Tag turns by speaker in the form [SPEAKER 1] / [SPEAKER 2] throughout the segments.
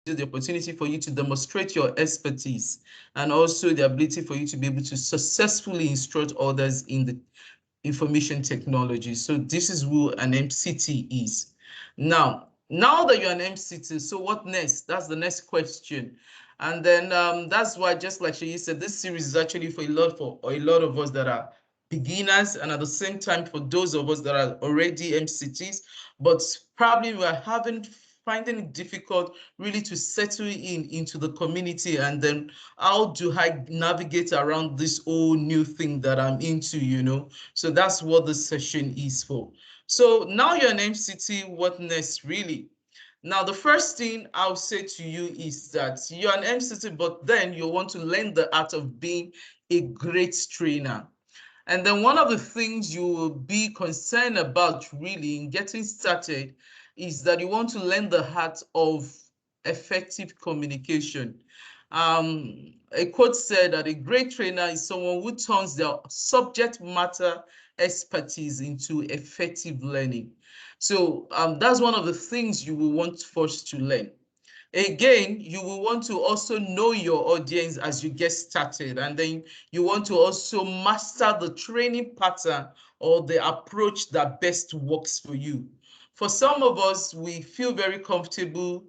[SPEAKER 1] the opportunity for you to demonstrate your expertise, and also the ability for you to be able to successfully instruct others in the information technology. So this is who an MCT is. Now that you're an MCT, so what next? That's the next question. And then that's why, just like Shayi said, this series is actually for a lot of us that are beginners, and at the same time for those of us that are already MCTs, but probably we are finding it difficult really to settle into the community, and then how do I navigate around this whole new thing that I'm into. So that's what this session is for. So now you're an MCT, what next really? Now, the first thing I'll say to you is that you're an MCT, but then you want to learn the art of being a great trainer. And then one of the things you will be concerned about really in getting started is that you want to learn the art of effective communication. A quote said that a great trainer is someone who turns their subject matter expertise into effective learning. So that's one of the things you will want first to learn. Again, you will want to also know your audience as you get started, and then you want to also master the training pattern or the approach that best works for you. For some of us, we feel very comfortable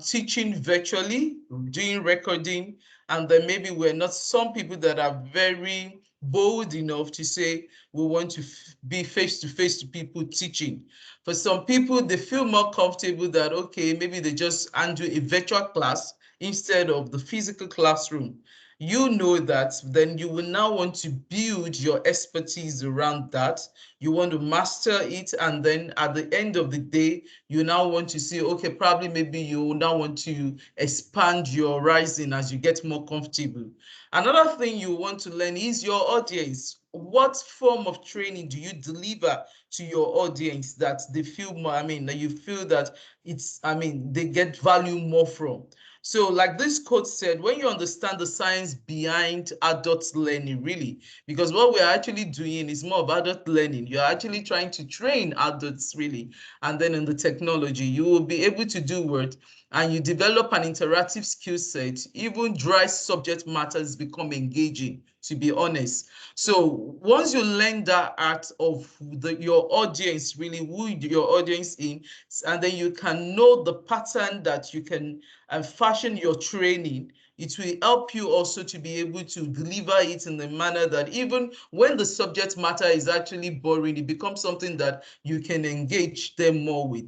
[SPEAKER 1] teaching virtually, doing recording, and then maybe we're not some people that are very bold enough to say we want to be face-to-face to people teaching. For some people, they feel more comfortable that, okay, maybe they just handle a virtual class instead of the physical classroom. You know that, then you will now want to build your expertise around that. You want to master it, and then at the end of the day, you now want to see, okay, probably maybe you now want to expand your horizon as you get more comfortable. Another thing you want to learn is your audience. What form of training do you deliver to your audience that they feel more, that you feel that they get value more from? So like this quote said, when you understand the science behind adult learning, really, because what we're actually doing is more of adult learning. You're actually trying to train adults, really. And then in the technology, you will be able to do what? And you develop an interactive skill set, even dry subject matters become engaging, to be honest. So once you learn that art of your audience, really who your audience in, and then you can know the pattern that you can fashion your training, it will help you also to be able to deliver it in a manner that even when the subject matter is actually boring, it becomes something that you can engage them more with.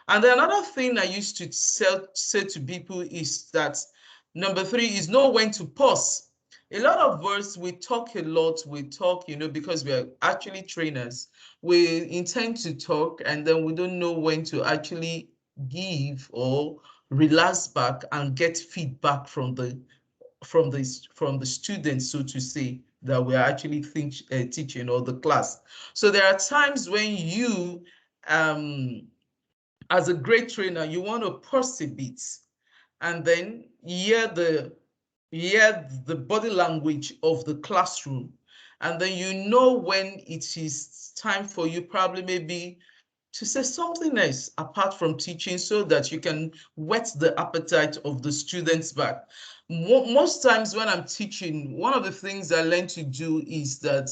[SPEAKER 1] And then another thing I used to say to people is that number 3 is know when to pause. A lot of us, we talk a lot, because we are actually trainers. We intend to talk, and then we don't know when to actually give or relax back and get feedback from the students, so to say, that we're actually teaching, or the class. So there are times when you, as a great trainer, you want to pause a bit and then hear the body language of the classroom, and then you know when it is time for you probably maybe to say something else apart from teaching, so that you can whet the appetite of the students back. Most times when I'm teaching, one of the things I learn to do is that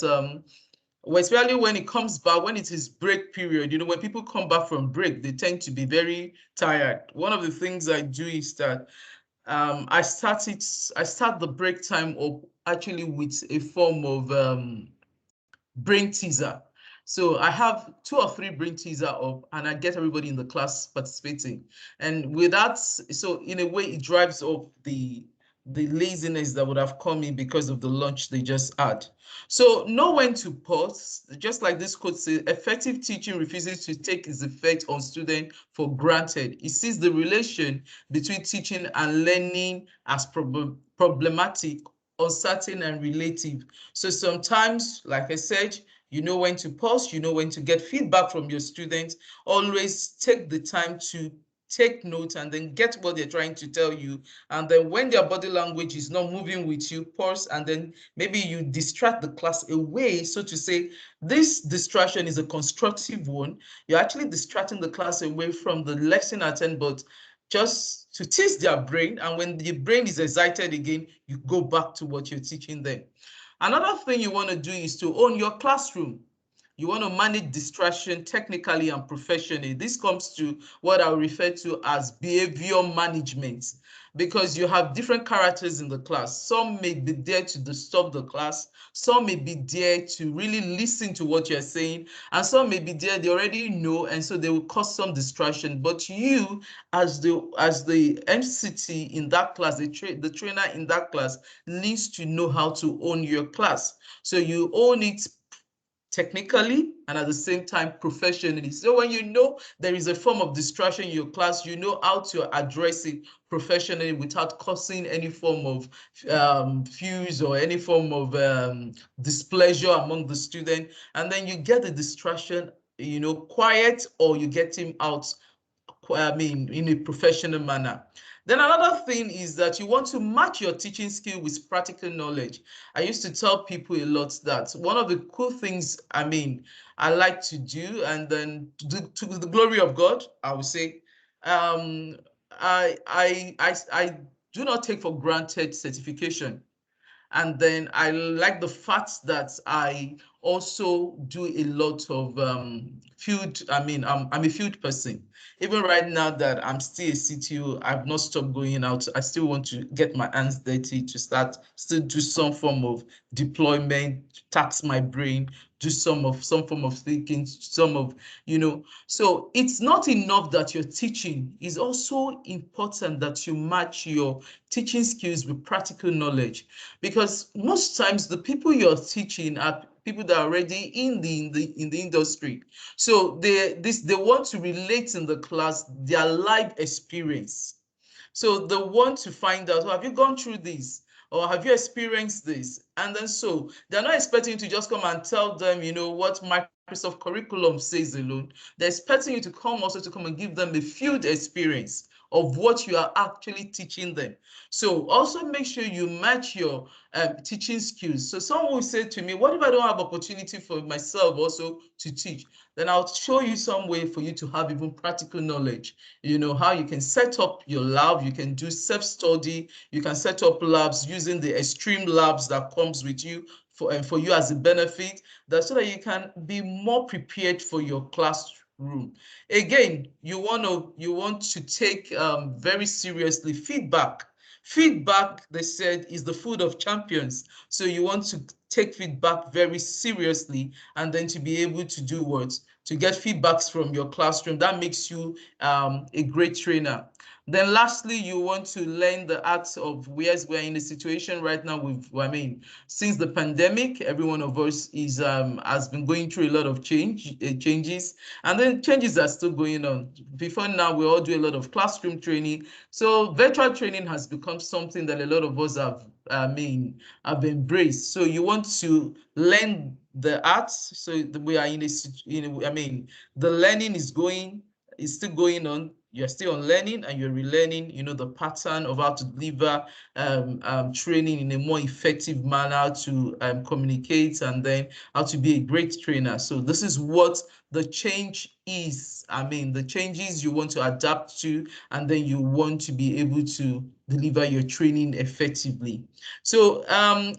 [SPEAKER 1] well, especially when it comes back, when it is break period, when people come back from break, they tend to be very tired. One of the things I do is that I start the break time up actually with a form of brain teaser. So I have 2 or 3 brain teaser up, and I get everybody in the class participating. And with that, so in a way, it drives off the laziness that would have come in because of the lunch they just had. So know when to pause. Just like this quote says, effective teaching refuses to take its effect on students for granted. It sees the relation between teaching and learning as problematic, uncertain, and relative. So sometimes, like I said, you know when to pause, you know when to get feedback from your students. Always take the time to take notes and then get what they're trying to tell you. And then when their body language is not moving with you, pause, and then maybe you distract the class away. So to say, this distraction is a constructive one. You're actually distracting the class away from the lesson at hand, but just to tease their brain. And when the brain is excited again, you go back to what you're teaching them. Another thing you want to do is to own your classroom. You want to manage distraction technically and professionally. This comes to what I refer to as behavior management, because you have different characters in the class. Some may be there to disturb the class. Some may be there to really listen to what you're saying. And some may be there, they already know, and so they will cause some distraction. But you, as the MCT in that class, the trainer in that class, needs to know how to own your class. So you own it technically and at the same time professionally. So when you know there is a form of distraction in your class, you know how to address it professionally without causing any form of fuse or any form of displeasure among the student. And then you get the distraction, quiet, or you get him out, in a professional manner. Then another thing is that you want to match your teaching skill with practical knowledge. I used to tell people a lot that one of the cool things, I like to do, and then to the glory of God, I would say, um, I do not take for granted certification. And then I like the fact that I also do a lot of field. I'm a field person. Even right now that I'm still a CTO, I've not stopped going out. I still want to get my hands dirty to start, still do some form of deployment, tax my brain, do some form of thinking, so it's not enough that you're teaching. It's also important that you match your teaching skills with practical knowledge, because most times the people you're teaching are people that are already in the industry. So they want to relate in the class their life experience. So they want to find out, oh, have you gone through this? Or have you experienced this? And then so they're not expecting you to just come and tell them, what Microsoft curriculum says alone. They're expecting you to come also to come and give them a field experience of what you are actually teaching them. So also make sure you match your teaching skills. So someone will say to me, what if I don't have opportunity for myself also to teach? Then I'll show you some way for you to have even practical knowledge. How you can set up your lab, you can do self-study, you can set up labs using the extreme labs that comes with you for you as a benefit, so that you can be more prepared for your classroom. Again, you want to take very seriously feedback. Feedback, they said, is the food of champions. So you want to take feedback very seriously, and then to be able to do what? To get feedbacks from your classroom. That makes you a great trainer. Then lastly, you want to learn the art of, whereas we're in a situation right now with, since the pandemic, every one of us has been going through a lot of changes, and then changes are still going on. Before now, we all do a lot of classroom training. So virtual training has become something that a lot of us have embraced. So you want to learn the arts. So we are the learning is still going on. You're still on learning, and you're relearning, the pattern of how to deliver training in a more effective manner, to communicate, and then how to be a great trainer. So this is what the change is. The changes you want to adapt to, and then you want to be able to deliver your training effectively. So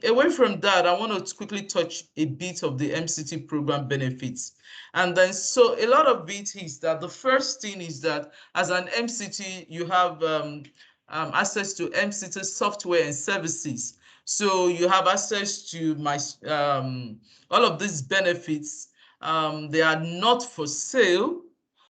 [SPEAKER 1] away from that, I want to quickly touch a bit of the MCT program benefits. And then so a lot of it is that the first thing is that as an MCT, you have access to MCT software and services. So you have access to all of these benefits. They are not for sale,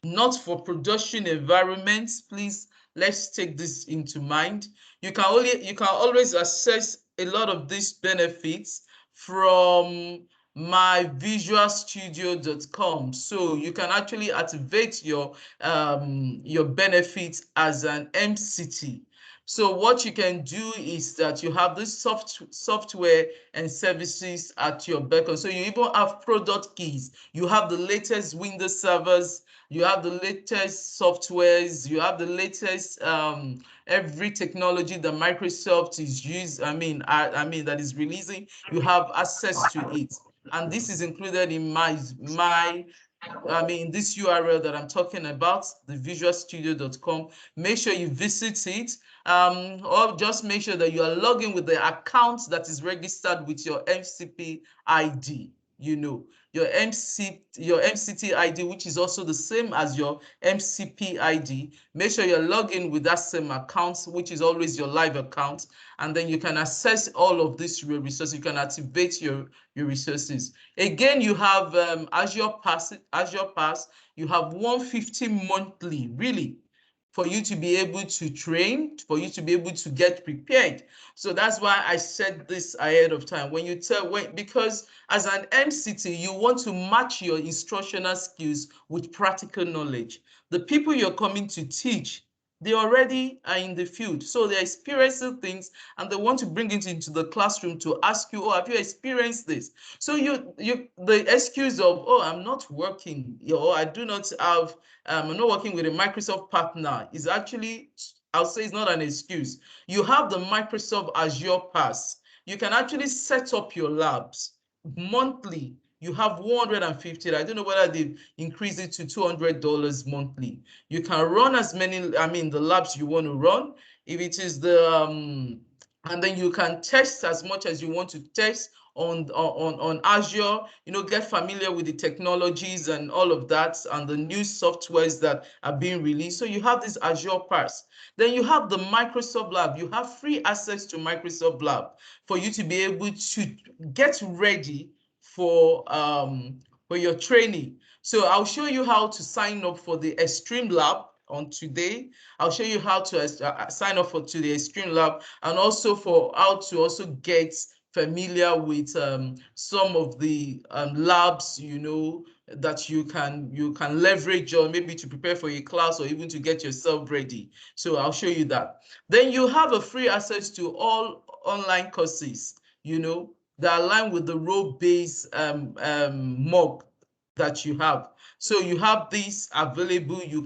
[SPEAKER 1] not for production environments. Please, let's take this into mind. You can always access a lot of these benefits from myvisualstudio.com. So you can actually activate your benefits as an MCT. So what you can do is that you have this software and services at your beckon. So you even have product keys. You have the latest Windows servers. You have the latest softwares. You have the latest every technology that Microsoft is that is releasing. You have access to it, and this is included in my this URL that I'm talking about, the visualstudio.com. Make sure you visit it, or just make sure that you are logging with the account that is registered with your MCP ID. Your MCT ID, which is also the same as your MCP ID. Make sure you're logging with that same account, which is always your live account, and then you can access all of these resources. You can activate your resources. Again, you have Azure Pass. You have 150 monthly, really, for you to be able to train, for you to be able to get prepared. So that's why I said this ahead of time. Because as an MCT, you want to match your instructional skills with practical knowledge. The people you're coming to teach, they already are in the field, so they're experiencing things, and they want to bring it into the classroom to ask you, oh, have you experienced this? So the excuse of, oh, I'm not working, or I do not have, I'm not working with a Microsoft partner, is actually, I'll say, it's not an excuse. You have the Microsoft Azure Pass. You can actually set up your labs monthly. You have 150. I don't know whether they've increased it to $200 monthly. You can run as many, the labs you want to run. If it is and then you can test as much as you want to test on Azure, get familiar with the technologies and all of that, and the new softwares that are being released. So you have this Azure Pass. Then you have the Microsoft Lab. You have free access to Microsoft Lab for you to be able to get ready for your training. So I'll show you how to sign up for the Extreme Lab on today. I'll show you how to sign up to the Extreme Lab, and also for how to also get familiar with some of the labs, that you can leverage, or maybe to prepare for a class, or even to get yourself ready. So I'll show you that. Then you have a free access to all online courses, that align with the role-based mock that you have. So you have this available. You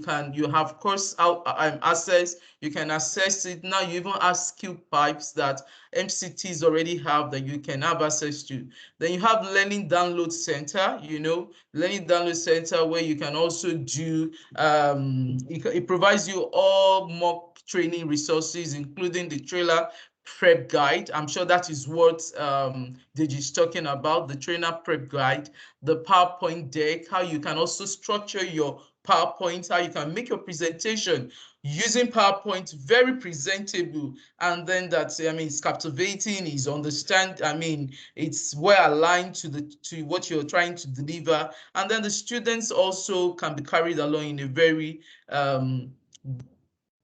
[SPEAKER 1] have course access. You can access it now. You even have skill pipes that MCTs already have that you can have access to. Then you have Learning Download Center. Learning Download Center, where you can also do. It provides you all mock training resources, including the trailer prep guide. I'm sure that is what Deji's talking about, the trainer prep guide, the PowerPoint deck, how you can also structure your PowerPoint, how you can make your presentation using PowerPoint very presentable, and then that, it's captivating, is it's well aligned to what you're trying to deliver, and then the students also can be carried along in a very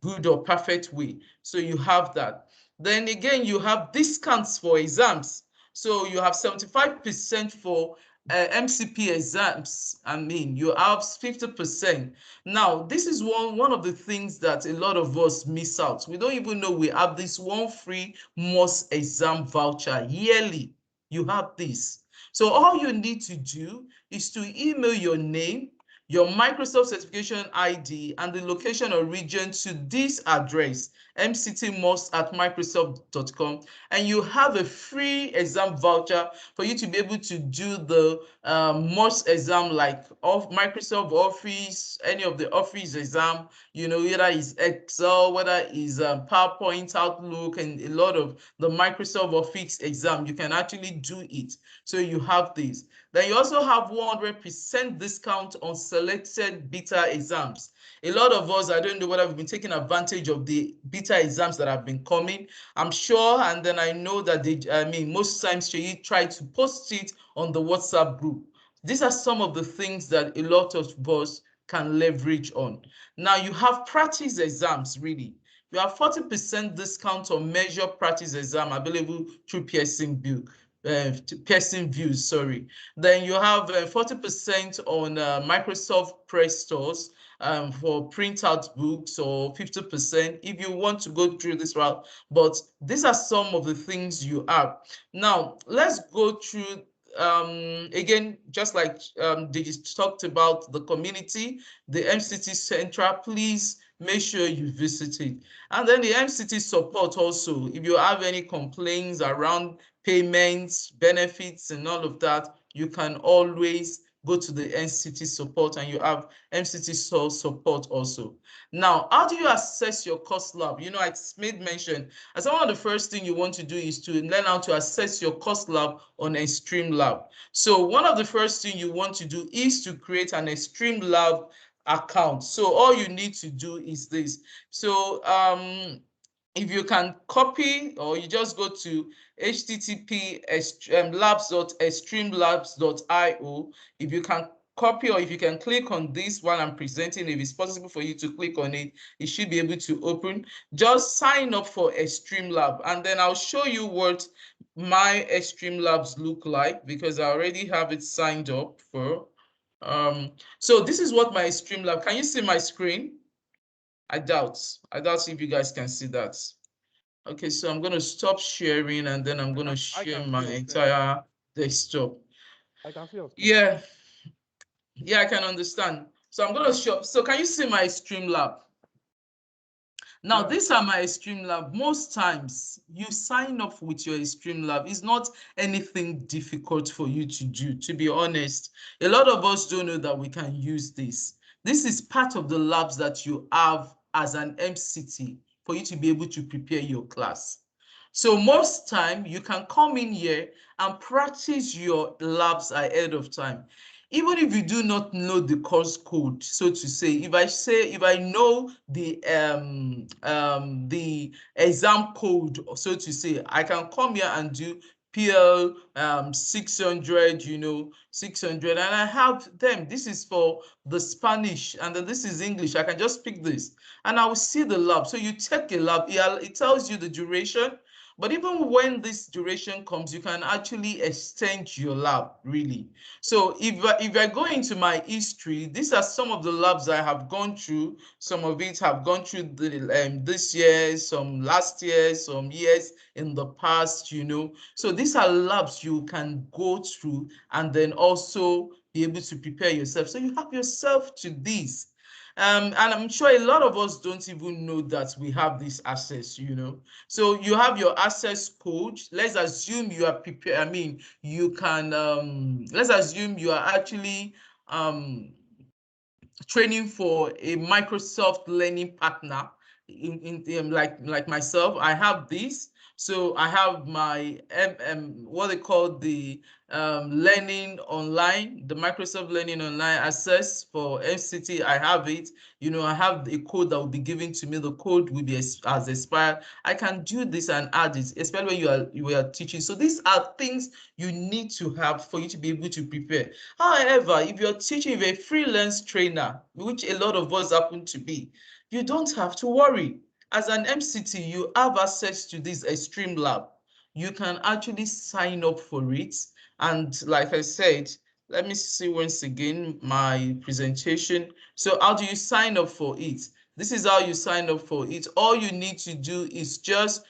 [SPEAKER 1] good or perfect way. So you have that. Then again, you have discounts for exams. So you have 75% for MCP exams. You have 50%. Now, this is one of the things that a lot of us miss out. We don't even know we have this one free MOS exam voucher yearly. You have this. So all you need to do is to email your name, your Microsoft certification ID, and the location or region to this address, mctmost@microsoft.com, and you have a free exam voucher for you to be able to do the most exam, like of Microsoft Office, any of the Office exam, whether it's Excel, whether it's PowerPoint, Outlook, and a lot of the Microsoft Office exam. You can actually do it. So you have this. Then you also have 100% discount on selected beta exams. A lot of us, I don't know whether we've been taking advantage of the beta exams that have been coming. I'm sure, and then I know that most times you try to post it on the WhatsApp group. These are some of the things that a lot of us can leverage on. Now you have practice exams, really. You have 40% discount on measure practice exam available through Pearson Views, sorry. Then you have 40% on Microsoft Press stores for printout books, or 50% if you want to go through this route. But these are some of the things you have. Now, let's go through again, just like they just talked about the community, the MCT Central. Please make sure you visit it. And then the MCT support also, if you have any complaints around payments, benefits, and all of that, you can always go to the MCT support, and you have MCT support also. Now, how do you assess your course lab? You know, I made mention, as one of the first thing you want to do is to learn how to assess your course lab on Extreme Lab. So one of the first thing you want to do is to create an Extreme Lab account. So all you need to do is this. So if you can copy, or you just go to http labs.extremelabs.io. If you can copy, or if you can click on this while I'm presenting, if it's possible for you to click on it, it should be able to open. Just sign up for Extreme Lab, and then I'll show you what my Extreme Labs look like, because I already have it signed up for. So this is what my Extreme Lab. Can you see my screen? I doubt if you guys can see that. Okay, so I'm going to stop sharing, and then I'm going to share my entire desktop.
[SPEAKER 2] I can see your screen.
[SPEAKER 1] Yeah, I can understand. So I'm going to show. So can you see my Streamlab? Now,
[SPEAKER 2] Yeah.
[SPEAKER 1] these are my Streamlab. Most times, you sign up with your Streamlab. It's not anything difficult for you to do, to be honest. A lot of us don't know that we can use this. This is part of the labs that you have as an MCT for you to be able to prepare your class. So most time, you can come in here and practice your labs ahead of time. Even if you do not know the course code, so to say, if I know the exam code, so to say, I can come here and do PL 600, 600, and I have them. This is for the Spanish, and then this is English. I can just pick this, and I will see the lab. So you take a lab, it tells you the duration. But even when this duration comes, you can actually extend your lab, really. So if I go into my history, these are some of the labs I have gone through. Some of it have gone through this year, some last year, some years in the past, So these are labs you can go through and then also be able to prepare yourself. So you have yourself to these. And I'm sure a lot of us don't even know that we have this access, So you have your access code. Let's assume you are prepared. I mean, you can, let's assume you are actually training for a Microsoft learning partner. Like myself, I have this. So I have my what they call the learning online, the Microsoft Learning Online access for MCT. I have it. I have a code that will be given to me. The code will be as expired. I can do this and add it, especially when you are teaching. So these are things you need to have for you to be able to prepare. However, if you're teaching, if you're a freelance trainer, which a lot of us happen to be, you don't have to worry. As an MCT, you have access to this Extreme Lab. You can actually sign up for it. And like I said, let me see once again my presentation. So how do you sign up for it? This is how you sign up for it. All you need to do is just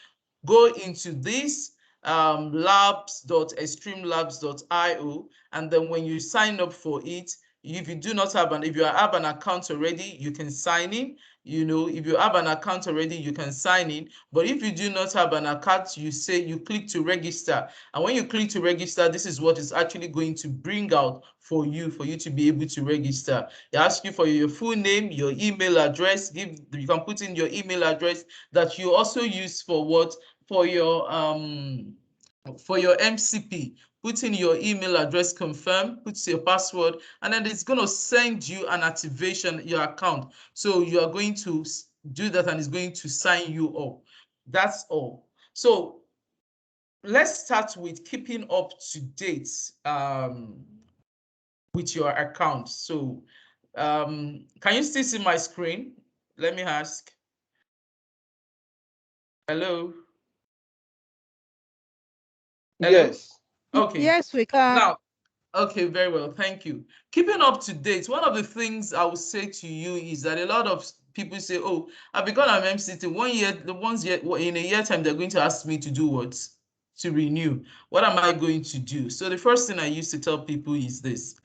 [SPEAKER 1] go into this labs.extremelabs.io, and then when you sign up for it, if you do not have if you have an account already, you can sign in. If you have an account already, you can sign in. But if you do not have an account, you click to register. And when you click to register, this is what is actually going to bring out for you to be able to register. They ask you for your full name, your email address. You can put in your email address that you also use for what? For your MCP. Put in your email address, confirm, put your password, and then it's going to send you an activation, your account. So you are going to do that, and it's going to sign you up. That's all. So let's start with keeping up to date with your account. So can you still see my screen? Let me ask. Hello? Hello?
[SPEAKER 2] Yes.
[SPEAKER 1] Okay.
[SPEAKER 3] Yes, we can.
[SPEAKER 1] Now, okay, very well. Thank you. Keeping up to date, one of the things I would say to you is that a lot of people say, oh, I've become an MCT 1 year, in a year time, they're going to ask me to do what? To renew. What am I going to do? So the first thing I used to tell people is this.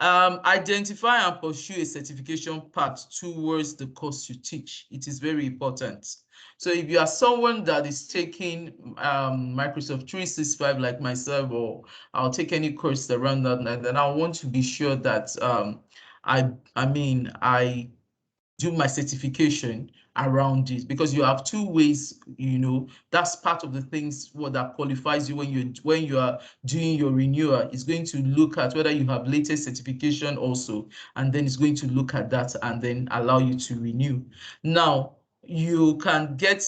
[SPEAKER 1] Identify and pursue a certification path towards the course you teach. It is very important. So if you are someone that is taking Microsoft 365 like myself, or I'll take any course around that, then I want to be sure that I do my certification around it, because you have two ways, that's part of the things what that qualifies you when you are doing your renewal. It's going to look at whether you have latest certification also, and then it's going to look at that and then allow you to renew. Now you can get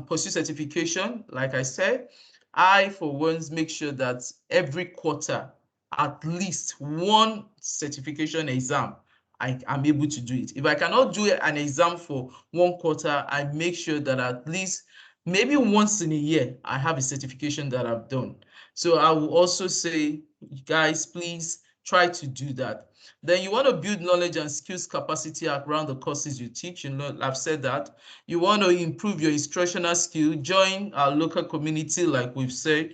[SPEAKER 1] pursue certification. Like I said, I for once make sure that every quarter at least one certification exam I am able to do it. If I cannot do an exam for one quarter, I make sure that at least maybe once in a year, I have a certification that I've done. So I will also say, guys, please try to do that. Then you want to build knowledge and skills capacity around the courses you teach. I've said that. You want to improve your instructional skill, join our local community, like we've said.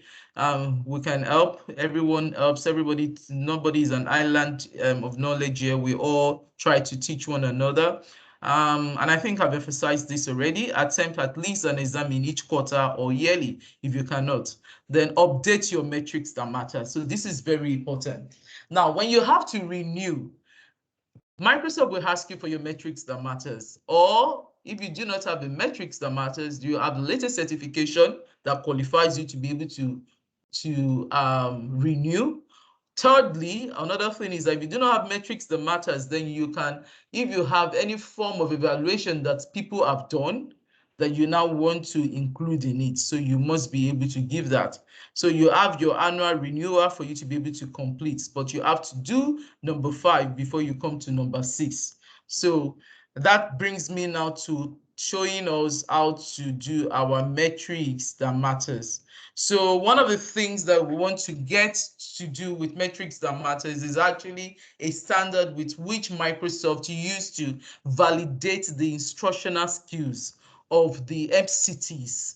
[SPEAKER 1] We can help. Everyone helps everybody. Nobody is an island of knowledge here. We all try to teach one another. And I think I've emphasized this already. Attempt at least an exam in each quarter or yearly if you cannot. Then update your metrics that matter. So this is very important. Now, when you have to renew, Microsoft will ask you for your metrics that matters. Or if you do not have the metrics that matters, you have the latest certification that qualifies you to be able to renew. Thirdly, another thing is that if you do not have metrics that matters, then you can, if you have any form of evaluation that people have done, that you now want to include in it. So you must be able to give that. So you have your annual renewal for you to be able to complete, but you have to do number 5 before you come to number 6. So that brings me now to showing us how to do our metrics that matters. So one of the things that we want to get to do with metrics that matters is actually a standard with which Microsoft used to validate the instructional skills of the MCTs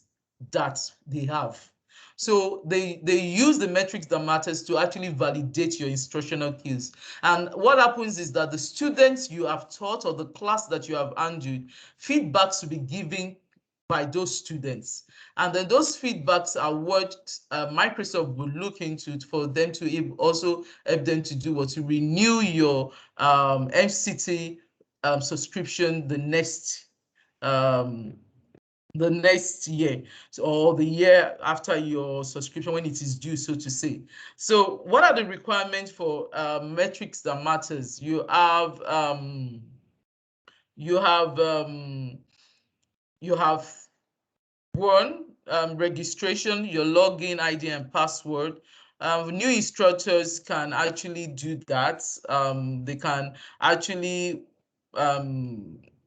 [SPEAKER 1] that they have. So they use the metrics that matters to actually validate your instructional skills. And what happens is that the students you have taught or the class that you have handled, feedbacks will be given by those students. And then those feedbacks are what Microsoft will look into for them to also help them to do what, to renew your MCT subscription the next year, or the year after your subscription when it is due, so to say. So what are the requirements for metrics that matters? You have one, registration, your login ID and password. New instructors can actually do that. They can actually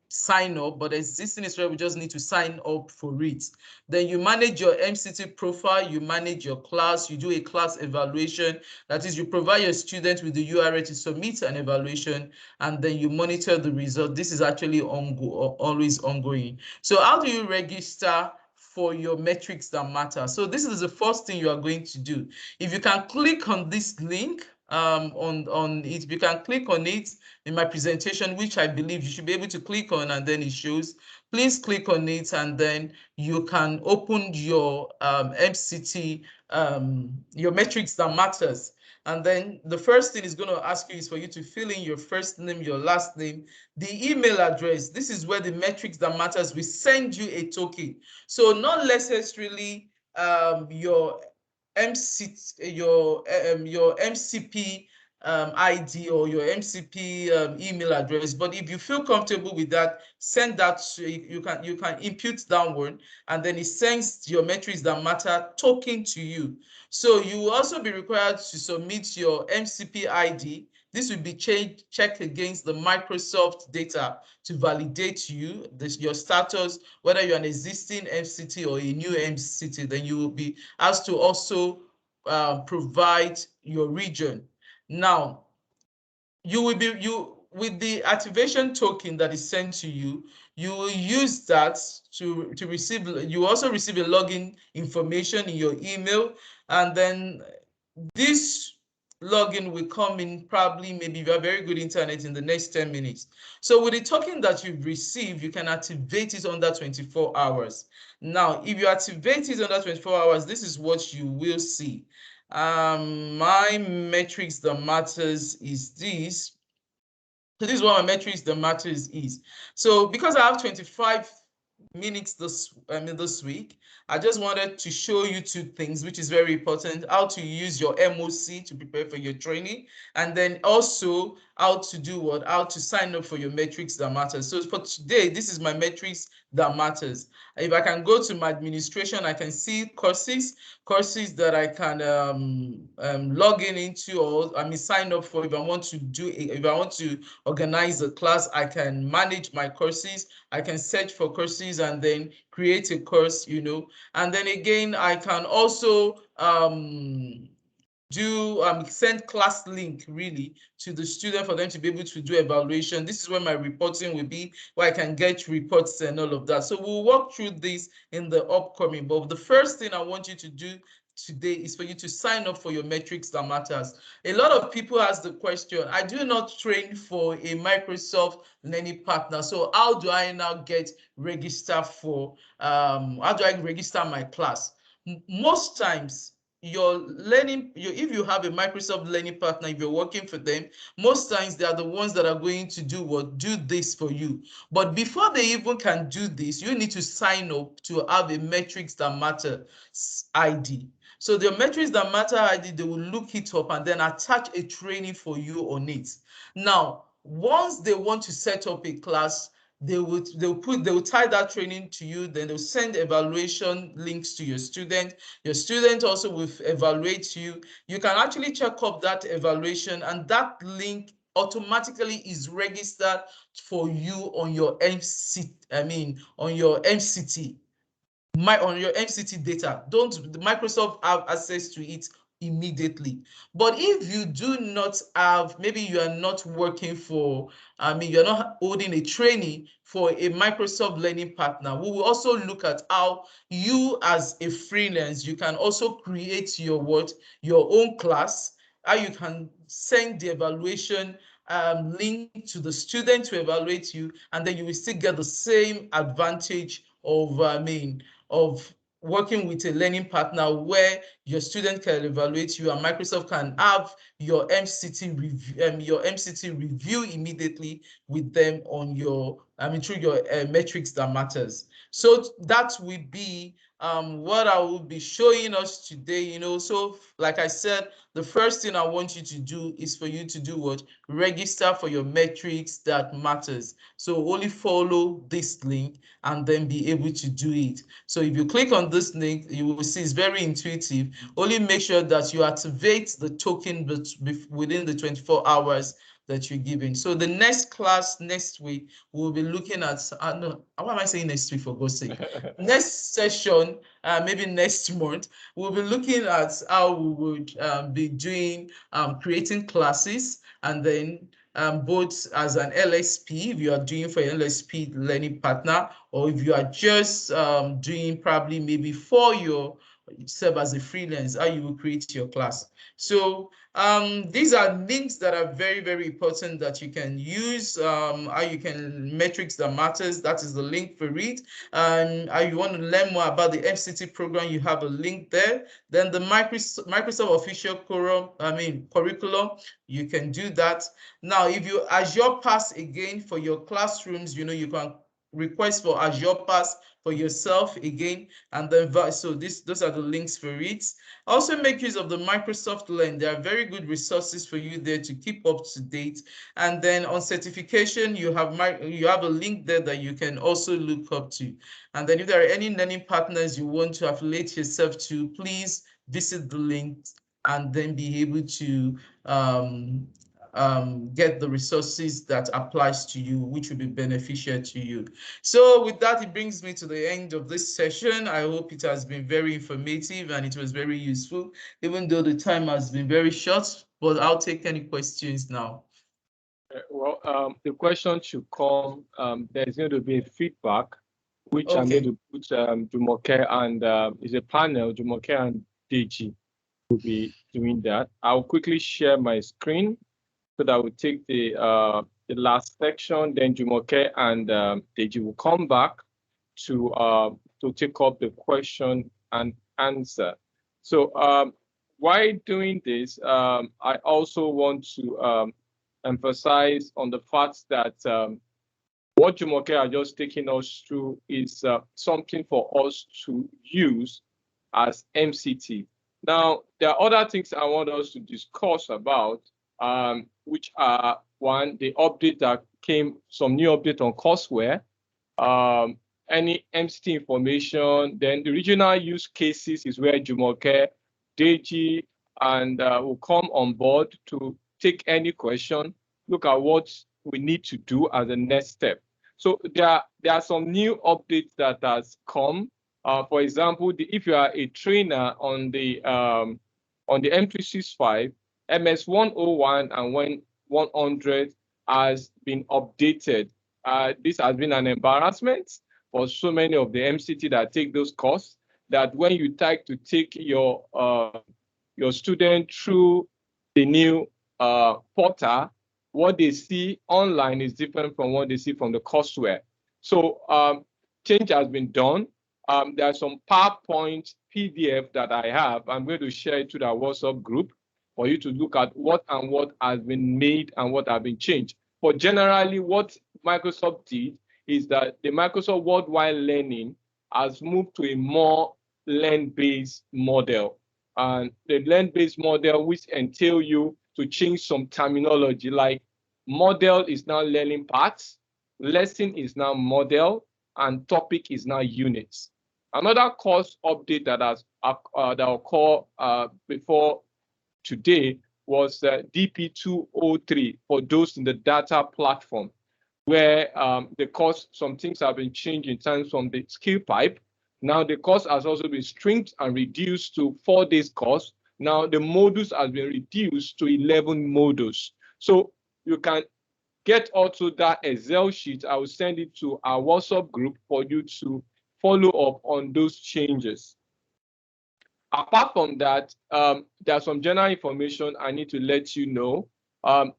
[SPEAKER 1] sign up, but existing instructor, we just need to sign up for it. Then you manage your MCT profile, you manage your class, you do a class evaluation. That is, you provide your students with the URL to submit an evaluation, and then you monitor the result. This is actually always ongoing. So how do you register for your metrics that matter? So this is the first thing you are going to do. If you can click on this link on it, you can click on it in my presentation, which I believe you should be able to click on, and then it shows. Please click on it, and then you can open your MCT, your metrics that matters. And then the first thing it's going to ask you is for you to fill in your first name, your last name, the email address. This is where the metrics that matters will send you a token. So not necessarily your MCP ID or your MCP email address, but if you feel comfortable with that, send that. You can input downward, and then it sends your metrics that matter token to you. So you will also be required to submit your MCP ID. This will be checked against the Microsoft data to validate your status, whether you're an existing MCT or a new MCT. Then you will be asked to also provide your region. Now, with the activation token that is sent to you, you will use that to receive. You also receive a login information in your email, and then this login will come in probably, maybe if you have very good internet, in the next 10 minutes. So with the token that you've received, you can activate it under 24 hours. Now, if you activate it under 24 hours, this is what you will see. My metrics that matters is this. So this is what my metrics that matters is. So because I have 25 minutes this week, I just wanted to show you two things, which is very important: how to use your MOC to prepare for your training, and then also how to do what? How to sign up for your metrics that matters. So for today, this is my metrics that matters. If I can go to my administration, I can see courses that I can log into, or sign up for. If I want to organize a class, I can manage my courses. I can search for courses and then create a course, and then again, I can also send class link really to the student for them to be able to do evaluation. This is where my reporting will be, where I can get reports and all of that. So we'll walk through this in the upcoming, but the first thing I want you to do today is for you to sign up for your metrics that matters. A lot of people ask the question, I do not train for a Microsoft learning partner, so how do I now get registered for how do I register my class? Most times, if you have a Microsoft learning partner, if you're working for them, most times they are the ones that are going to do this for you. But before they even can do this, you need to sign up to have a metrics that matter ID. So the metrics that matter ID, they will look it up and then attach a training for you on it. Now, once they want to set up a class, they will tie that training to you, then they'll send evaluation links to your student. Your student also will evaluate you. You can actually check up that evaluation, and that link automatically is registered for you on your on your MCT. On your MCT data. Microsoft have access to it immediately. But if you do not have, maybe you are not working for, you're not holding a training for a Microsoft learning partner, we will also look at how you as a freelance, you can also create your own class, how you can send the evaluation link to the student to evaluate you, and then you will still get the same advantage of working with a learning partner, where your student can evaluate you and Microsoft can have your MCT review immediately with them on through your metrics that matters. So that will be what I will be showing us today. So like I said, the first thing I want you to do is for you to do what? Register for your metrics that matters. So only follow this link and then be able to do it. So if you click on this link, you will see it's very intuitive. Only make sure that you activate the token within the 24 hours that you're giving. So the next class next week, we'll be looking at, no, what am I saying next week, for God's sake? Next session, maybe next month, we'll be looking at how we would be doing, creating classes, and then both as an LSP, if you are doing for an LSP learning partner, or if you are just doing probably maybe for yourself as a freelance, how you will create your class. So these are links that are very, very important that you can use. How you can metrics that matters, that is the link for it. How you want to learn more about the MCT program, you have a link there. Then the Microsoft official curriculum, you can do that. Now, if you Azure Pass again for your classrooms, you can request for Azure Pass for yourself again, and then so those are the links for it. Also make use of the Microsoft Learn. There are very good resources for you there to keep up to date. And then on certification, you have a link there that you can also look up to. And then if there are any learning partners you want to affiliate yourself to, please visit the link and then be able to get the resources that applies to you, which will be beneficial to you. So with that, it brings me to the end of this session. I hope it has been very informative and it was very useful, even though the time has been very short, but I'll take any questions now.
[SPEAKER 2] Well, the question should come, there's going to be a feedback, which I'm going to put Jumoke and is a panel, Jumoke and Deji. will be doing that. I'll quickly share my screen so that we'll take the last section. Then Jumoke and Deji will come back to take up the question and answer. So while doing this, I also want to emphasize on the fact that what Jumoke are just taking us through is something for us to use as MCT. Now, there are other things I want us to discuss about, which are one, the update that came, some new update on courseware, any MCT information, then the regional use cases is where Jumoke, Deji, and will come on board to take any question, look at what we need to do as a next step. So there are some new updates that has come. For example, if you are a trainer on the M365, MS 101 and 100 has been updated. This has been an embarrassment for so many of the MCT that take those courses, that when you try to take your student through the new portal, what they see online is different from what they see from the courseware. So change has been done. There are some PowerPoint PDF that I have. I'm going to share it to the WhatsApp group for you to look at what has been made and what have been changed. But generally, what Microsoft did is that the Microsoft Worldwide Learning has moved to a more learn-based model. And the learn-based model, which entail you to change some terminology, like model is now learning paths, lesson is now model, and topic is now units. Another course update that has that occurred before today was DP203 for those in the data platform, where the course, some things have been changed in terms from the skill pipe. Now the course has also been shrinked and reduced to 4 days course. Now the modules has been reduced to 11 modules. So you can get also that Excel sheet. I will send it to our WhatsApp group for you to follow up on those changes. Apart from that, there's some general information I need to let you know.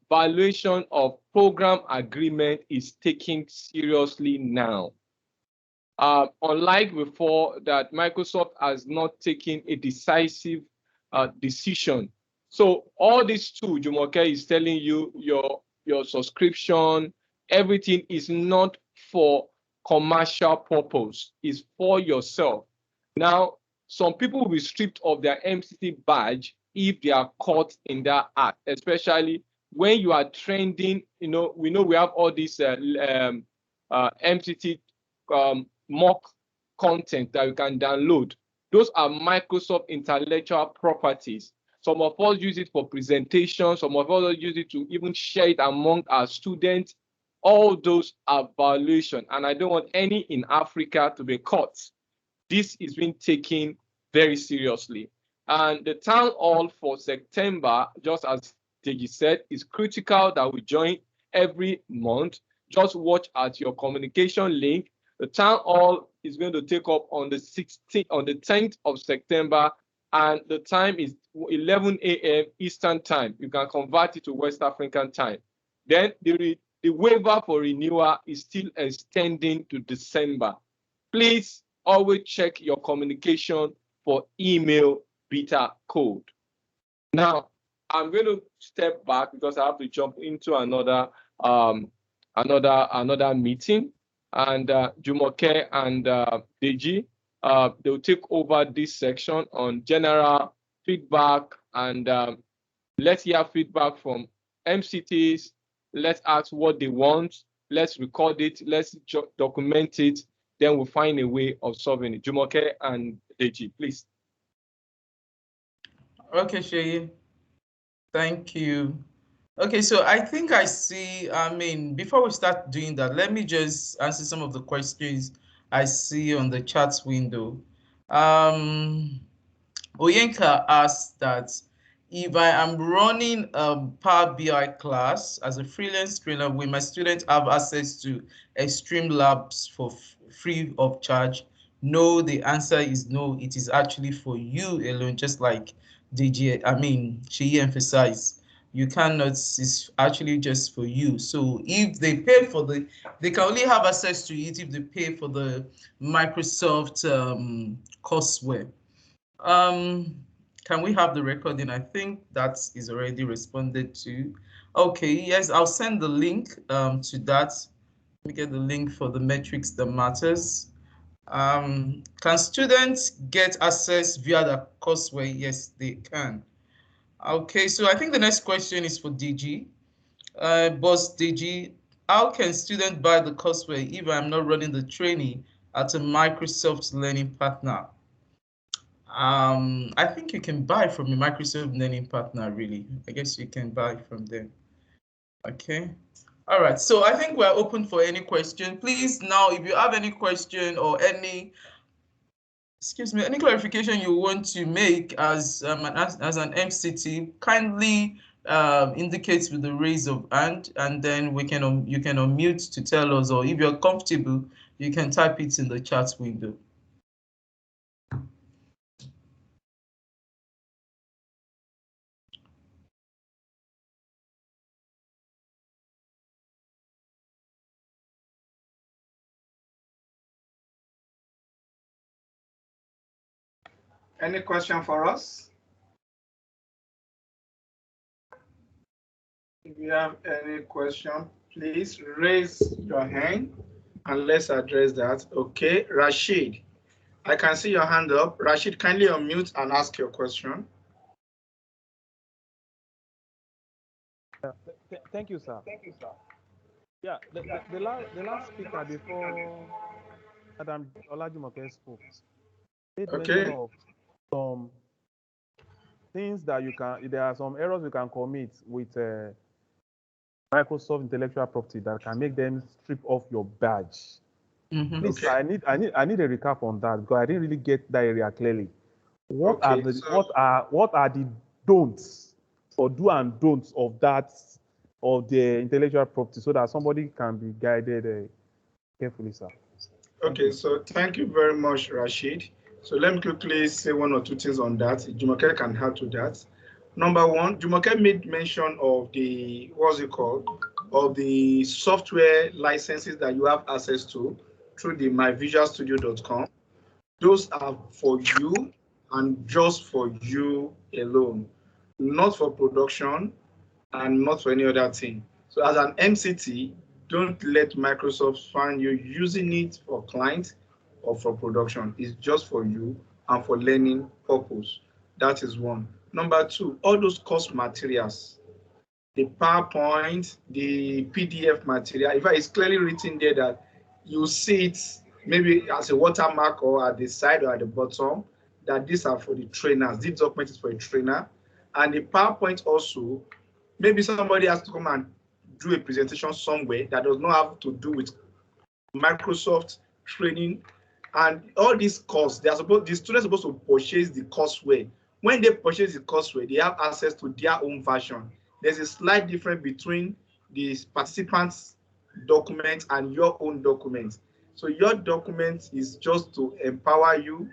[SPEAKER 2] Valuation of program agreement is taken seriously now. Unlike before, that Microsoft has not taken a decisive decision. So all these two, Jumoke is telling you your subscription, everything is not for commercial purpose, is for yourself. Now, some people will be stripped of their MCT badge if they are caught in that act, especially when you are trending. We know we have all these MCT mock content that you can download. Those are Microsoft intellectual properties. Some of us use it for presentation. Some of us use it to even share it among our students. All those are violations, and I don't want any in Africa to be caught. This is being taken very seriously. And the town hall for September, just as Deji said, is critical that we join every month. Just watch at your communication link. The town hall is going to take up on the 16th, on the 10th of September, and the time is 11 a.m. Eastern time. You can convert it to West African time. Then the waiver for renewal is still extending to December. Please always check your communication for email beta code. Now, I'm going to step back because I have to jump into another meeting. And Jumoke and Deji, they'll take over this section on general feedback, and let's hear feedback from MCTs. Let's ask what they want. Let's record it. Let's document it. Then we'll find a way of solving it. Jumoke and Deji, please.
[SPEAKER 1] Okay, Sheyi. Thank you. Okay, so I think I see, before we start doing that, let me just answer some of the questions I see on the chats window. Oyenka asked that if I am running a Power BI class as a freelance trainer, will my students have access to Extreme Labs for free of charge? No, the answer is no. It is actually for you alone, just like she emphasized, you cannot, it's actually just for you. So if they pay for they can only have access to it if they pay for the Microsoft courseware. Um, can we have the recording? I think that is already responded to. Okay, yes, I'll send the link to that. We get the link for the metrics that matters. Can students get access via the courseware? Yes, they can. Okay, so I think the next question is for DG. Boss DG, how can students buy the courseware if I'm not running the training at a Microsoft Learning Partner? I think you can buy from a Microsoft Learning Partner, really. I guess you can buy from them. Okay. All right. So I think we're open for any question. Please now, if you have any question or any, excuse me, any clarification you want to make as an MCT, kindly indicate with the raise of hand, and then you can unmute to tell us, or if you're comfortable, you can type it in the chat window.
[SPEAKER 3] Any question for us? If you have any question, please raise your hand and let's address that. Okay, Rashid, I can see your hand up. Rashid, kindly unmute and ask your question.
[SPEAKER 4] Thank you, sir. Yeah, the last speaker before Madam Olajumoke spoke made mention of some things that there are some errors you can commit with Microsoft intellectual property that can make them strip off your badge. Please,
[SPEAKER 3] Okay.
[SPEAKER 4] I need a recap on that because I didn't really get that area clearly. What are the don'ts or do and don'ts of the intellectual property so that somebody can be guided carefully, sir?
[SPEAKER 3] Okay, so thank you very much, Rashid. So let me quickly say one or two things on that. Jumoke can add to that. Number one, Jumoke made mention of the, what's it called, of the software licenses that you have access to through the myvisualstudio.com. Those are for you and just for you alone, not for production and not for any other thing. So as an MCT, don't let Microsoft find you using it for client or for production. It's just for you and for learning purpose. That is one. Number two, all those course materials, the PowerPoint, the PDF material, in fact, it's clearly written there that you see it maybe as a watermark or at the side or at the bottom, that these are for the trainers. This document is for a trainer. And the PowerPoint also, maybe somebody has to come and do a presentation somewhere that does not have to do with Microsoft training. And all these courses, the students are supposed to purchase the courseware. When they purchase the courseware, they have access to their own version. There's a slight difference between the participants' document and your own document. So your document is just to empower you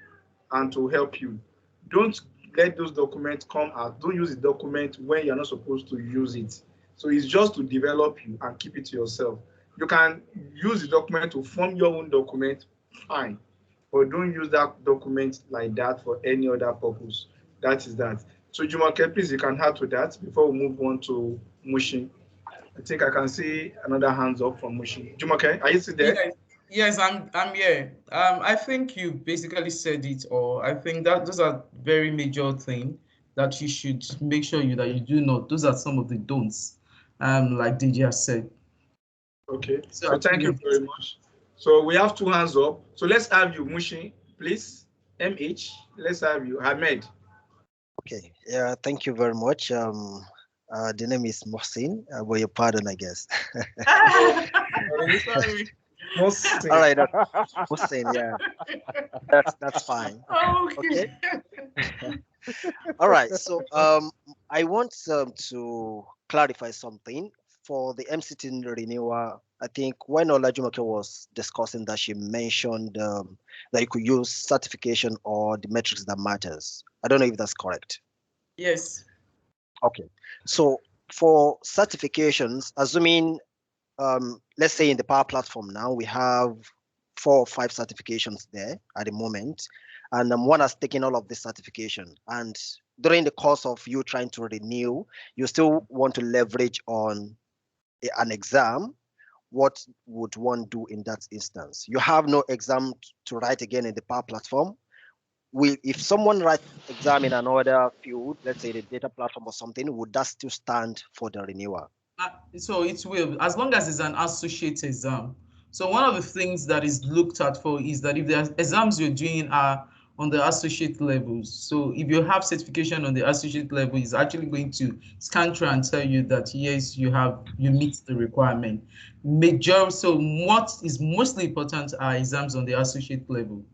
[SPEAKER 3] and to help you. Don't let those documents come out. Don't use the document when you're not supposed to use it. So it's just to develop you and keep it to yourself. You can use the document to form your own document, fine. But don't use that document like that for any other purpose. That is that. So Jumoke, please, you can add to that before we move on to Mushin. I think I can see another hands up from Mushin. Jumoke, are you still there?
[SPEAKER 1] Yes, I'm here. I think you basically said it all. I think that those are very major things that you should make sure that you do not. Those are some of the don'ts, like DJ has said.
[SPEAKER 3] Okay, so thank you very much. So we have two hands up. So let's have you, Mushin, please. MH, let's have you. Ahmed.
[SPEAKER 5] Okay, yeah, thank you very much. The name is Mohsin. With your pardon, I guess.
[SPEAKER 1] Sorry.
[SPEAKER 3] Mohsin.
[SPEAKER 5] All right, Mohsin. Yeah, that's fine.
[SPEAKER 1] Okay.
[SPEAKER 5] All right. So I want to clarify something for the MCT renewal. I think when Olajumoke was discussing that, she mentioned that you could use certification or the metrics that matters. I don't know if that's correct.
[SPEAKER 1] Yes.
[SPEAKER 5] Okay. So for certifications, assuming let's say in the Power Platform now we have 4 or 5 certifications there at the moment, and one has taken all of this certification. And during the course of you trying to renew, you still want to leverage on an exam. What would one do in that instance? You have no exam to write again in the Power Platform. If someone writes exam in another field, let's say the data platform or something, would that still stand for the renewal?
[SPEAKER 1] So it will, as long as it's an associate exam. So one of the things that is looked at for is that if the exams you're doing are on the associate levels, so if you have certification on the associate level, it's actually going to scan through and tell you that yes, you meet the requirement. So what is mostly important are exams on the associate level.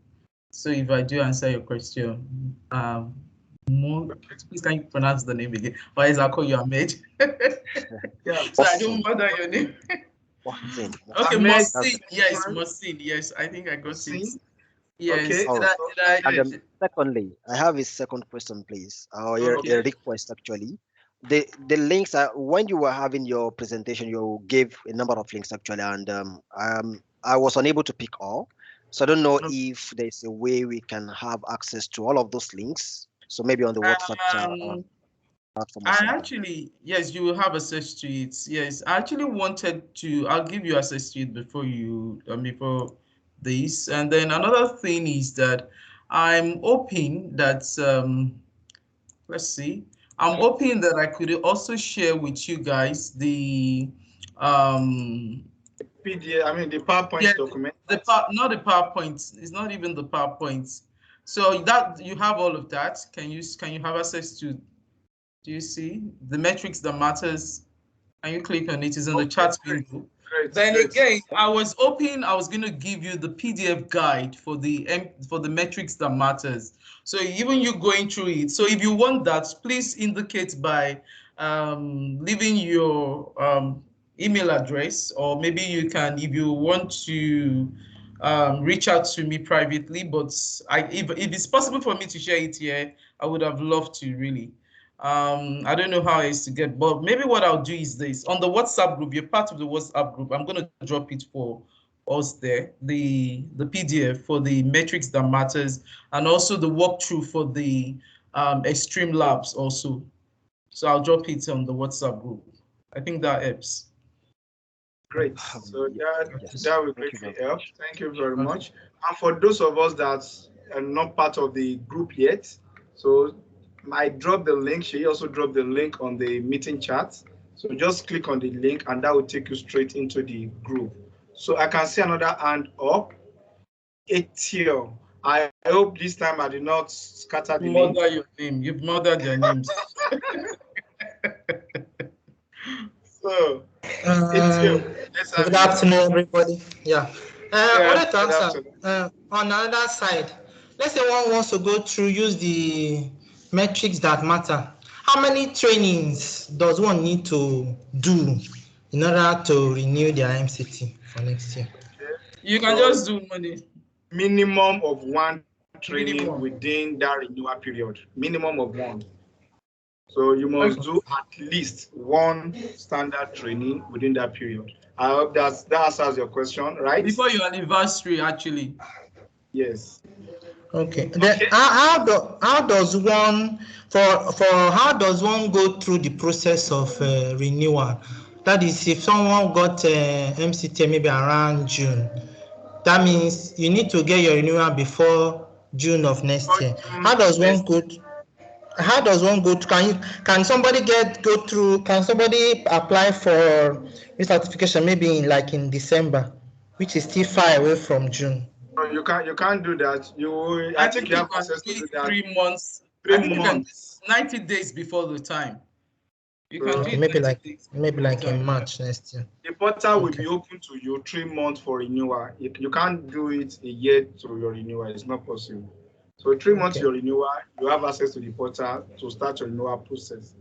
[SPEAKER 1] So if I do answer your question, please can you pronounce the name again? Or is that call you Ahmed?
[SPEAKER 3] Yeah.
[SPEAKER 1] So I don't murder your name.
[SPEAKER 5] Mohsin.
[SPEAKER 1] Okay,
[SPEAKER 3] Ahmed,
[SPEAKER 1] Mohsin. Yes, Mohsin. Yes, I think I got it.
[SPEAKER 3] Mohsin.
[SPEAKER 1] Yes.
[SPEAKER 3] Okay.
[SPEAKER 5] All
[SPEAKER 1] Did
[SPEAKER 5] right.
[SPEAKER 1] I,
[SPEAKER 5] And
[SPEAKER 1] did I,
[SPEAKER 5] secondly, I have a second question, please, or
[SPEAKER 1] okay.
[SPEAKER 5] a request actually. The links are when you were having your presentation, you gave a number of links actually, and I was unable to pick all. So I don't know if there's a way we can have access to all of those links. So maybe on the WhatsApp
[SPEAKER 1] Um,
[SPEAKER 5] platform or
[SPEAKER 1] I
[SPEAKER 5] something.
[SPEAKER 1] actually, yes, you will have access to it. Yes, I actually wanted to, I'll give you access to it before this. And then another thing is that I'm hoping that, let's see, I'm hoping that I could also share with you guys the,
[SPEAKER 3] PDF, I mean the
[SPEAKER 1] yeah,
[SPEAKER 3] PowerPoint document.
[SPEAKER 1] not the PowerPoint. It's not even the PowerPoint. So that you have all of that. Can you have access to? Do you see the metrics that matters? Can you click on it? It's in the
[SPEAKER 3] Okay,
[SPEAKER 1] chat
[SPEAKER 3] great,
[SPEAKER 1] window.
[SPEAKER 3] great,
[SPEAKER 1] Then
[SPEAKER 3] great.
[SPEAKER 1] again, I was hoping I was going to give you the PDF guide for the metrics that matters. So even you going through it. So if you want that, please indicate by leaving your email address, or maybe you can, if you want to reach out to me privately. But if it's possible for me to share it here, I would have loved to really. I don't know how it's to get, but maybe what I'll do is this. On the WhatsApp group, you're part of the WhatsApp group. I'm going to drop it for us there, the PDF for the metrics that matters, and also the walkthrough for the extreme labs also. So I'll drop it on the WhatsApp group. I think that helps.
[SPEAKER 3] Great. So
[SPEAKER 5] Yes.
[SPEAKER 3] that will
[SPEAKER 5] Thank you
[SPEAKER 3] greatly
[SPEAKER 5] very
[SPEAKER 3] help.
[SPEAKER 5] much.
[SPEAKER 3] Thank you very
[SPEAKER 1] Okay.
[SPEAKER 3] much. And for those of us that are not part of the group yet, so I dropped the link. She also dropped the link on the meeting chat. So just click on the link and that will take you straight into the group. So I can see another hand up. Etio. I hope this time I did not scatter the name.
[SPEAKER 1] Murder your name. You've murdered their names.
[SPEAKER 3] So
[SPEAKER 6] Um,
[SPEAKER 3] Etio, let's have
[SPEAKER 6] Good
[SPEAKER 3] you.
[SPEAKER 6] afternoon, everybody. Yeah. I
[SPEAKER 3] Yeah,
[SPEAKER 6] wanted to
[SPEAKER 3] good
[SPEAKER 6] answer
[SPEAKER 3] afternoon.
[SPEAKER 6] on the other side. Let's say one wants to go through, use the metrics that matter. How many trainings does one need to do in order to renew their MCT for next year?
[SPEAKER 3] Okay.
[SPEAKER 1] You can
[SPEAKER 3] So
[SPEAKER 1] just do money.
[SPEAKER 3] minimum of one training
[SPEAKER 1] Minimum.
[SPEAKER 3] within that renewal period. Minimum of one. So you must do at least one standard training within that period. I hope that answers your question, right?
[SPEAKER 1] Before your anniversary, actually.
[SPEAKER 3] Yes.
[SPEAKER 6] Okay. Then
[SPEAKER 3] Okay.
[SPEAKER 6] how does one how does one go through the process of renewal? That is, if someone got MCT maybe around June, that means you need to get your renewal before June of next
[SPEAKER 3] For
[SPEAKER 6] year.
[SPEAKER 3] June
[SPEAKER 6] How does one
[SPEAKER 3] next
[SPEAKER 6] go? How does one go? Can somebody go through? Can somebody apply for this certification maybe in December, which is still far away from June?
[SPEAKER 3] year. You can't do that. I
[SPEAKER 1] I
[SPEAKER 3] think
[SPEAKER 1] think
[SPEAKER 3] you
[SPEAKER 1] you
[SPEAKER 3] have
[SPEAKER 1] can
[SPEAKER 3] access
[SPEAKER 1] do
[SPEAKER 3] to do
[SPEAKER 1] it
[SPEAKER 3] that
[SPEAKER 1] 3 months. I think
[SPEAKER 3] 3
[SPEAKER 1] you can do
[SPEAKER 3] months.
[SPEAKER 1] 90 days before the time. You can do
[SPEAKER 3] So
[SPEAKER 6] Okay,
[SPEAKER 1] it 90 days
[SPEAKER 6] maybe
[SPEAKER 1] before the
[SPEAKER 6] like in
[SPEAKER 1] time.
[SPEAKER 6] March next year.
[SPEAKER 3] the portal will
[SPEAKER 6] Okay.
[SPEAKER 3] be open to you 3 months for renewal. You can't do it a year to your renewal. It's not possible. So 3 months
[SPEAKER 6] Okay.
[SPEAKER 3] your renewal, you have access to the portal to start your renewal process.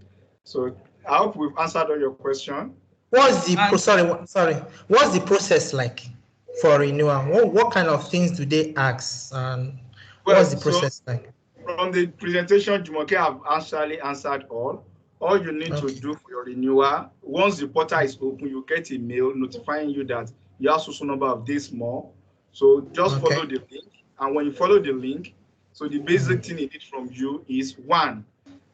[SPEAKER 3] So I hope we've answered all your question.
[SPEAKER 6] What's the
[SPEAKER 1] And
[SPEAKER 6] sorry? What's the process like for renewal? What kind of things do they ask, and
[SPEAKER 3] Well,
[SPEAKER 6] what's the process like?
[SPEAKER 3] from the presentation, Jumoke have actually answered all. All you need to do for your renewal, once the portal is open, you get a mail notifying you that you have so number of days more. So just follow the link. And when you follow the link, so the basic thing it needs from you is one,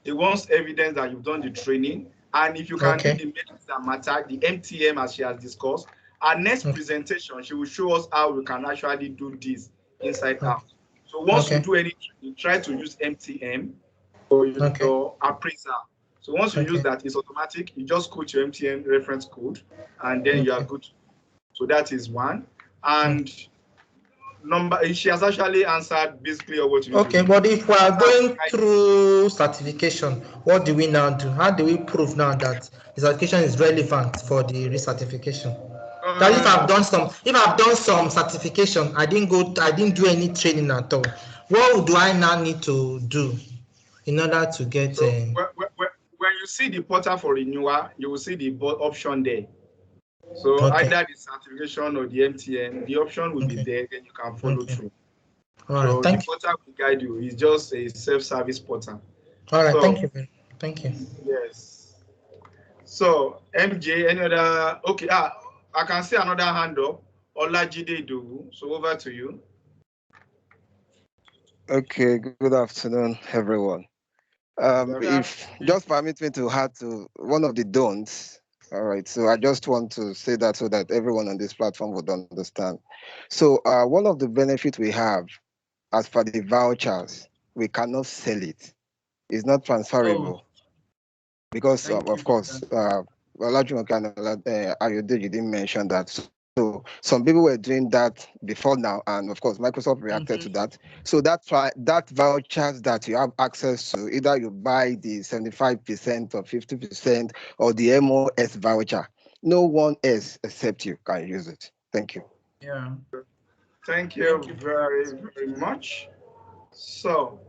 [SPEAKER 3] it wants evidence that you've done the training. And if you can do the metrics that matter, the MTM as she has discussed, our next presentation, she will show us how we can actually do this inside out. So once you do anything, you try to use MTM for your appraisal. So once you use that, it's automatic. You just quote your MTM reference code, and then you are good. So that is one. And she has actually answered basically what you
[SPEAKER 6] do. But if we are going through certification, what do we now do? How do we prove now that the certification is relevant for the recertification? That if I've done some certification, I didn't do any training at all. What do I now need to do in order to get?
[SPEAKER 3] So when you see the portal for renewal, you will see the option there. So either the certification or the MTN, the option will be there, then you can follow through.
[SPEAKER 6] All right,
[SPEAKER 3] so the portal will guide you. It's just a self-service portal.
[SPEAKER 6] All right, thank you. Thank you.
[SPEAKER 3] Yes. So MJ, any other? Okay, I can see another hand up. Olajide Idowu. So over to you.
[SPEAKER 7] Okay, good afternoon, everyone. If just permit me to add to one of the don'ts. All right, so I just want to say that so that everyone on this platform would understand. So one of the benefits we have as for the vouchers, we cannot sell it. It's not transferable. Because of course, Olajumoke and Ayodeji didn't mention that. So some people were doing that before now, and of course, Microsoft reacted to that. So that's why that vouchers that you have access to, either you buy the 75% or 50% or the MOS voucher, no one else except you can use it. Thank you.
[SPEAKER 3] Yeah. Thank you very, very much. So,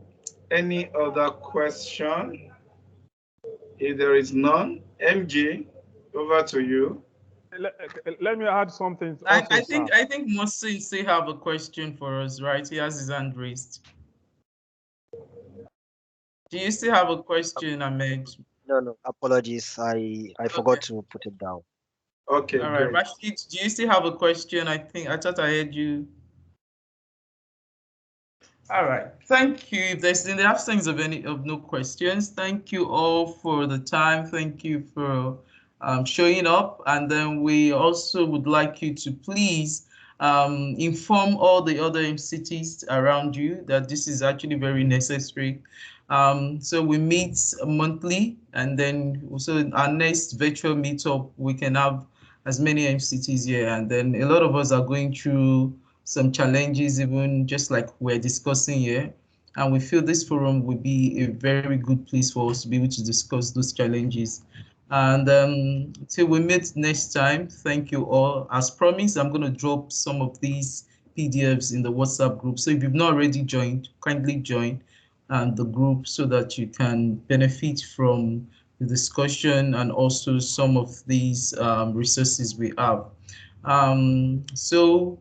[SPEAKER 3] any other question? If there is none, MJ, over to you.
[SPEAKER 4] Let me add something.
[SPEAKER 1] Also, I think Mosin still have a question for us, right? He has his hand raised. Do you still have a question, Ahmed?
[SPEAKER 5] No, apologies. I forgot to put it down.
[SPEAKER 3] Okay.
[SPEAKER 1] All right, Rashid, do you still have a question? I thought I heard you. All right, thank you. If there's in the absence of no questions, thank you all for the time. Thank you for showing up, and then we also would like you to please inform all the other MCTs around you that this is actually very necessary. So we meet monthly, and then also in our next virtual meetup, we can have as many MCTs here, and then a lot of us are going through some challenges, even just like we're discussing here. And we feel this forum would be a very good place for us to be able to discuss those challenges. And till we meet next time, thank you all. As promised, I'm going to drop some of these PDFs in the WhatsApp group. So if you've not already joined, kindly join the group so that you can benefit from the discussion and also some of these resources we have. So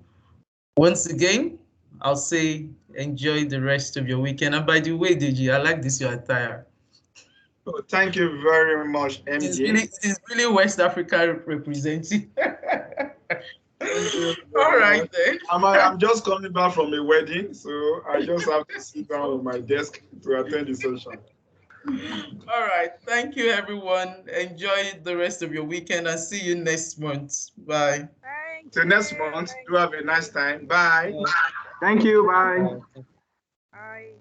[SPEAKER 1] once again, I'll say enjoy the rest of your weekend. And by the way, Deji, I like this your attire.
[SPEAKER 3] Oh, thank you very much, MJ.
[SPEAKER 1] It's really West Africa representing. All right then.
[SPEAKER 3] I'm just coming back from a wedding, so I just have to sit down on my desk to attend the session.
[SPEAKER 1] All right. Thank you, everyone. Enjoy the rest of your weekend and see you next month. Bye.
[SPEAKER 3] Till next month. Do have a nice time. Bye.
[SPEAKER 8] Thank you. Bye.
[SPEAKER 9] Bye.